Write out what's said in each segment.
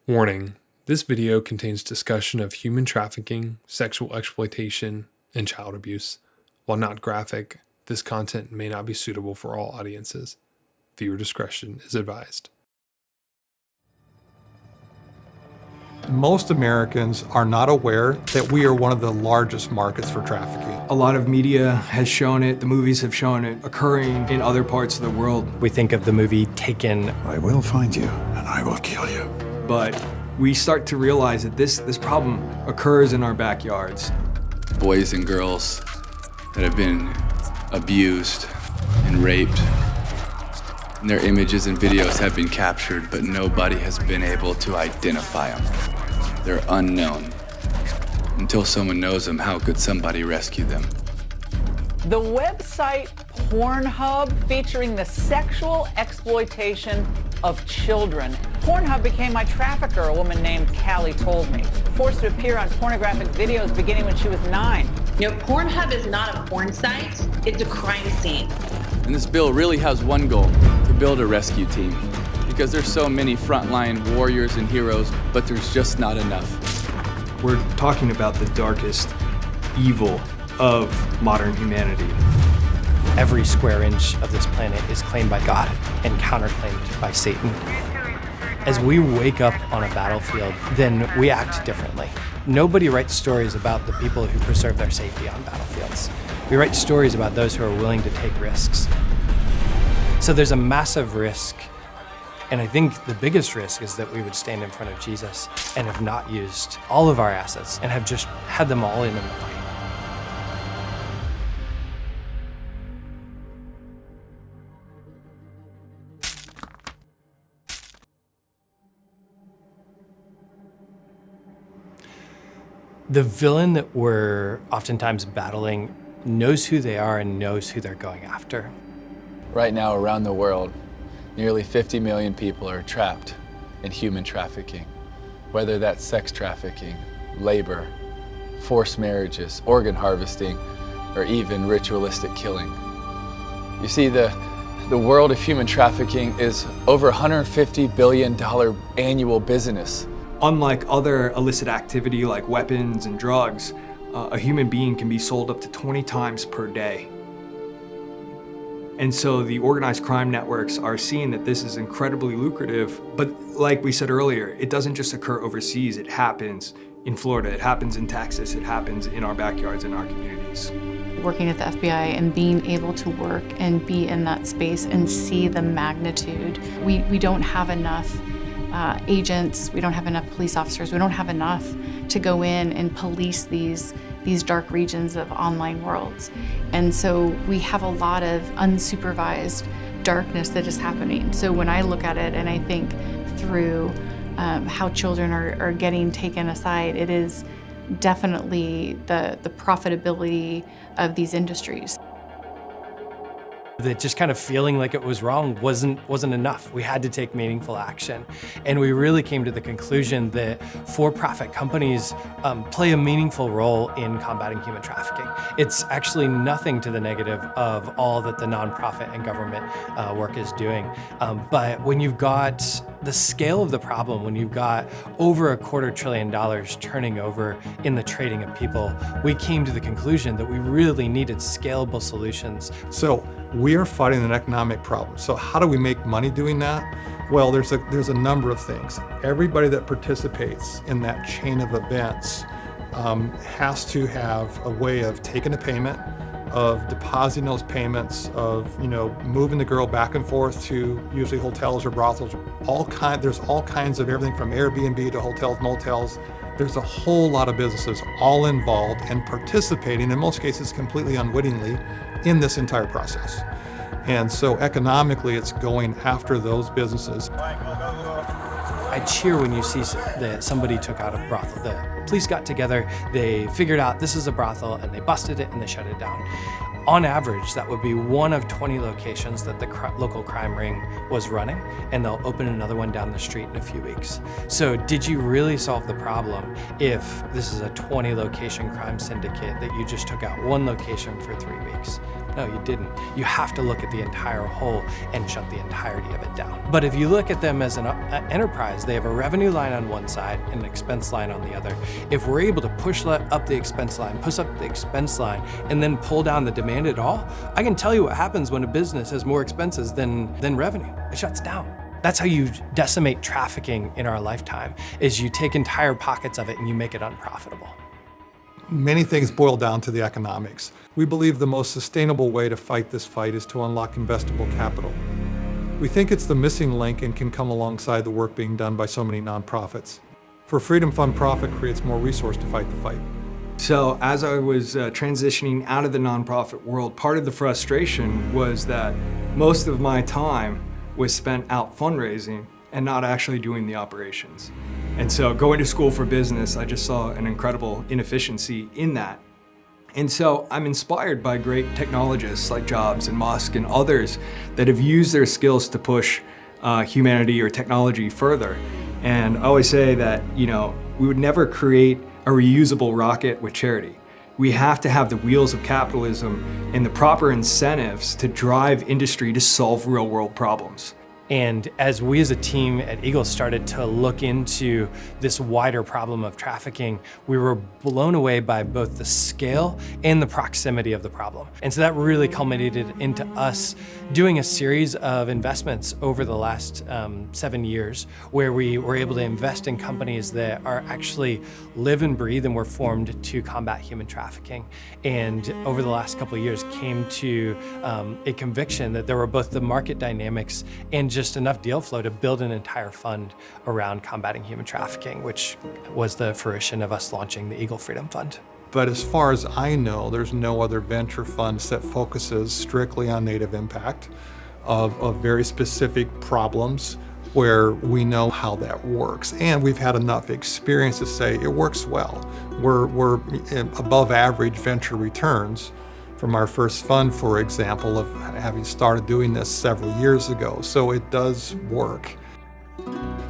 Warning: this video contains discussion of human trafficking, sexual exploitation, and child abuse. While not graphic, this content may not be suitable for all audiences. Viewer discretion is advised. Most Americans are not aware that we are one of the largest markets for trafficking. A lot of media has shown it, the movies have shown it occurring in other parts of the world. We think of the movie Taken. I will find you and I will kill you. But we start to realize that this problem occurs in our backyards. Boys and girls that have been abused and raped. And their images and videos have been captured, but nobody has been able to identify them. They're unknown. Until someone knows them, how could somebody rescue them? The website Pornhub, featuring the sexual exploitation of children. Pornhub became my trafficker, a woman named Callie told me. Forced to appear on pornographic videos beginning when she was 9. You know, Pornhub is not a porn site, it's a crime scene. And this bill really has one goal: to build a rescue team. Because there's so many frontline warriors and heroes, but there's just not enough. We're talking about the darkest evil of modern humanity. Every square inch of this planet is claimed by God and counterclaimed by Satan. As we wake up on a battlefield, then we act differently. Nobody writes stories about the people who preserve their safety on battlefields. We write stories about those who are willing to take risks. So there's a massive risk, and I think the biggest risk is that we would stand in front of Jesus and have not used all of our assets and have just had them all in the fight. The villain that we're oftentimes battling knows who they are and knows who they're going after. Right now, around the world, nearly 50 million people are trapped in human trafficking, whether that's sex trafficking, labor, forced marriages, organ harvesting, or even ritualistic killing. You see, the world of human trafficking is over $150 billion annual business. Unlike other illicit activity like weapons and drugs, a human being can be sold up to 20 times per day. And so the organized crime networks are seeing that this is incredibly lucrative, but like we said earlier, it doesn't just occur overseas, it happens in Florida, it happens in Texas, it happens in our backyards, in our communities. Working at the FBI and being able to work and be in that space and see the magnitude. We don't have enough agents, we don't have enough police officers, we don't have enough to go in and police these dark regions of online worlds. And so we have a lot of unsupervised darkness that is happening. So when I look at it and I think through how children are getting taken aside, it is definitely the profitability of these industries. That just kind of feeling like it was wrong wasn't enough. We had to take meaningful action. And we really came to the conclusion that for-profit companies play a meaningful role in combating human trafficking. It's actually nothing to the negative of all that the nonprofit and government work is doing. But when you've got the scale of the problem, when you've got over $250 billion turning over in the trading of people, we came to the conclusion that we really needed scalable solutions. So we are fighting an economic problem. So how do we make money doing that? Well, there's a number of things. Everybody that participates in that chain of events has to have a way of taking a payment, of depositing those payments, of moving the girl back and forth to usually hotels or brothels. There's all kinds of everything from Airbnb to hotels, motels. There's a whole lot of businesses all involved and participating, in most cases completely unwittingly, in this entire process. And so economically, it's going after those businesses. I cheer when you see that somebody took out a brothel. The police got together, they figured out this is a brothel, and they busted it and they shut it down. On average, that would be one of 20 locations that the local crime ring was running, and they'll open another one down the street in a few weeks. So did you really solve the problem if this is a 20 location crime syndicate that you just took out one location for 3 weeks? No, you didn't. You have to look at the entire whole and shut the entirety of it down. But if you look at them as an enterprise, they have a revenue line on one side and an expense line on the other. If we're able to push up the expense line, push up the expense line, and then pull down the demand at all, I can tell you what happens when a business has more expenses than revenue. It shuts down. That's how you decimate trafficking in our lifetime, is you take entire pockets of it and you make it unprofitable. Many things boil down to the economics. We believe the most sustainable way to fight this fight is to unlock investable capital. We think it's the missing link and can come alongside the work being done by so many nonprofits. For Freedom Fund Profit creates more resource to fight the fight. So as I was transitioning out of the nonprofit world, part of the frustration was that most of my time was spent out fundraising and not actually doing the operations. And so going to school for business, I just saw an incredible inefficiency in that. And so I'm inspired by great technologists like Jobs and Musk and others that have used their skills to push humanity or technology further. And I always say that, we would never create a reusable rocket with charity. We have to have the wheels of capitalism and the proper incentives to drive industry to solve real world problems. And as we as a team at Eagle started to look into this wider problem of trafficking, we were blown away by both the scale and the proximity of the problem. And so that really culminated into us doing a series of investments over the last 7 years, where we were able to invest in companies that are actually live and breathe and were formed to combat human trafficking. And over the last couple of years came to a conviction that there were both the market dynamics and just enough deal flow to build an entire fund around combating human trafficking, which was the fruition of us launching the Eagle Freedom Fund. But as far as I know, there's no other venture fund that focuses strictly on native impact of very specific problems where we know how that works. And we've had enough experience to say it works well. We're above average venture returns from our first fund, for example, of having started doing this several years ago. So it does work.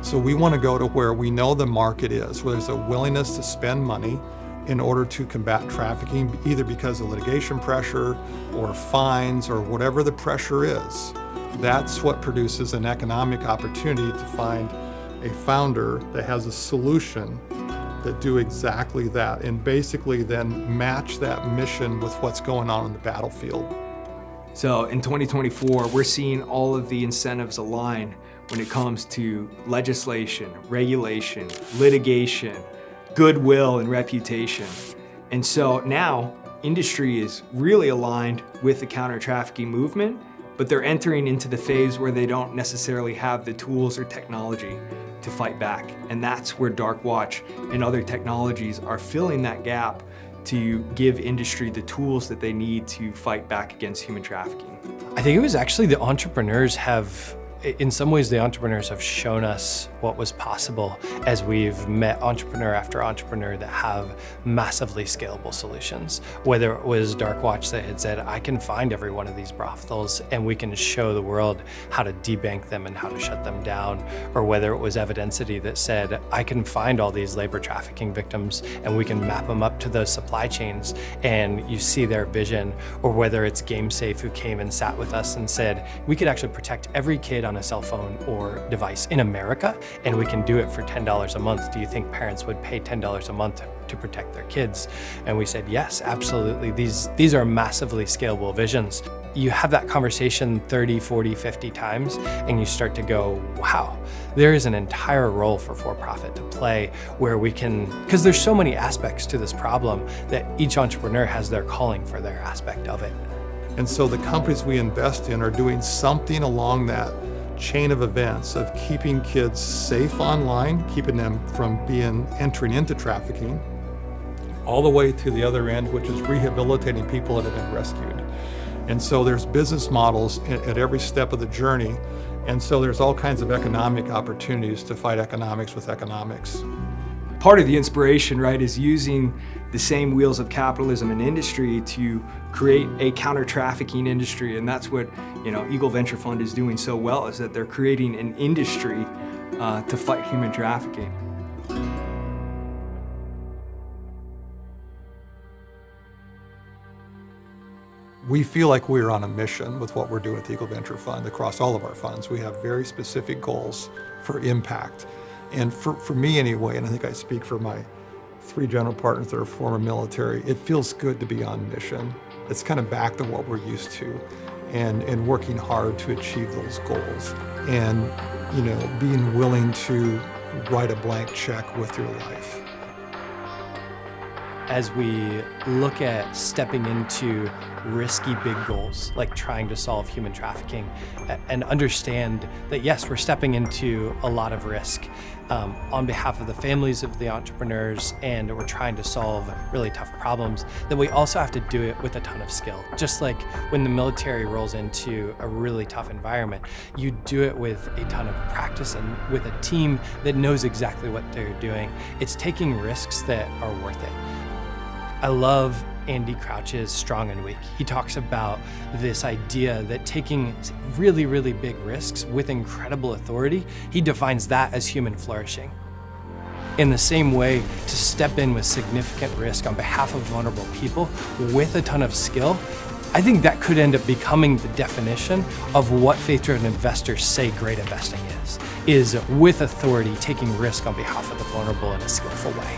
So we want to go to where we know the market is, where there's a willingness to spend money in order to combat trafficking, either because of litigation pressure or fines or whatever the pressure is. That's what produces an economic opportunity to find a founder that has a solution that do exactly that, and basically then match that mission with what's going on in the battlefield. So in 2024, we're seeing all of the incentives align when it comes to legislation, regulation, litigation, goodwill, and reputation. And so now industry is really aligned with the counter-trafficking movement, but they're entering into the phase where they don't necessarily have the tools or technology to fight back. And that's where Darkwatch and other technologies are filling that gap to give industry the tools that they need to fight back against human trafficking. I think it was actually the entrepreneurs have, in some ways, the entrepreneurs have shown us what was possible as we've met entrepreneur after entrepreneur that have massively scalable solutions. Whether it was Darkwatch that had said, I can find every one of these brothels and we can show the world how to debank them and how to shut them down, or whether it was Evidensity that said, I can find all these labor trafficking victims and we can map them up to those supply chains and you see their vision, or whether it's GameSafe who came and sat with us and said, we could actually protect every kid on a cell phone or device in America, and we can do it for $10 a month. Do you think parents would pay $10 a month to protect their kids? And we said, yes, absolutely. These are massively scalable visions. You have that conversation 30, 40, 50 times, and you start to go, wow, there is an entire role for profit to play where we can, because there's so many aspects to this problem that each entrepreneur has their calling for their aspect of it. And so the companies we invest in are doing something along that chain of events of keeping kids safe online, keeping them from entering into trafficking, all the way to the other end, which is rehabilitating people that have been rescued. And so there's business models at every step of the journey. And so there's all kinds of economic opportunities to fight economics with economics. Part of the inspiration, right, is using the same wheels of capitalism and industry to create a counter-trafficking industry. And that's what, Eagle Venture Fund is doing so well, is that they're creating an industry to fight human trafficking. We feel like we're on a mission with what we're doing at the Eagle Venture Fund across all of our funds. We have very specific goals for impact. And for me anyway, and I think I speak for my 3 general partners that are former military, it feels good to be on mission. It's kind of back to what we're used to and working hard to achieve those goals. And, you know, being willing to write a blank check with your life. As we look at stepping into risky big goals, like trying to solve human trafficking, and understand that yes, we're stepping into a lot of risk on behalf of the families of the entrepreneurs, and we're trying to solve really tough problems, that we also have to do it with a ton of skill. Just like when the military rolls into a really tough environment, you do it with a ton of practice and with a team that knows exactly what they're doing. It's taking risks that are worth it. I love Andy Crouch's Strong and Weak. He talks about this idea that taking really, really big risks with incredible authority, he defines that as human flourishing. In the same way, to step in with significant risk on behalf of vulnerable people with a ton of skill, I think that could end up becoming the definition of what faith-driven investors say great investing is with authority, taking risk on behalf of the vulnerable in a skillful way.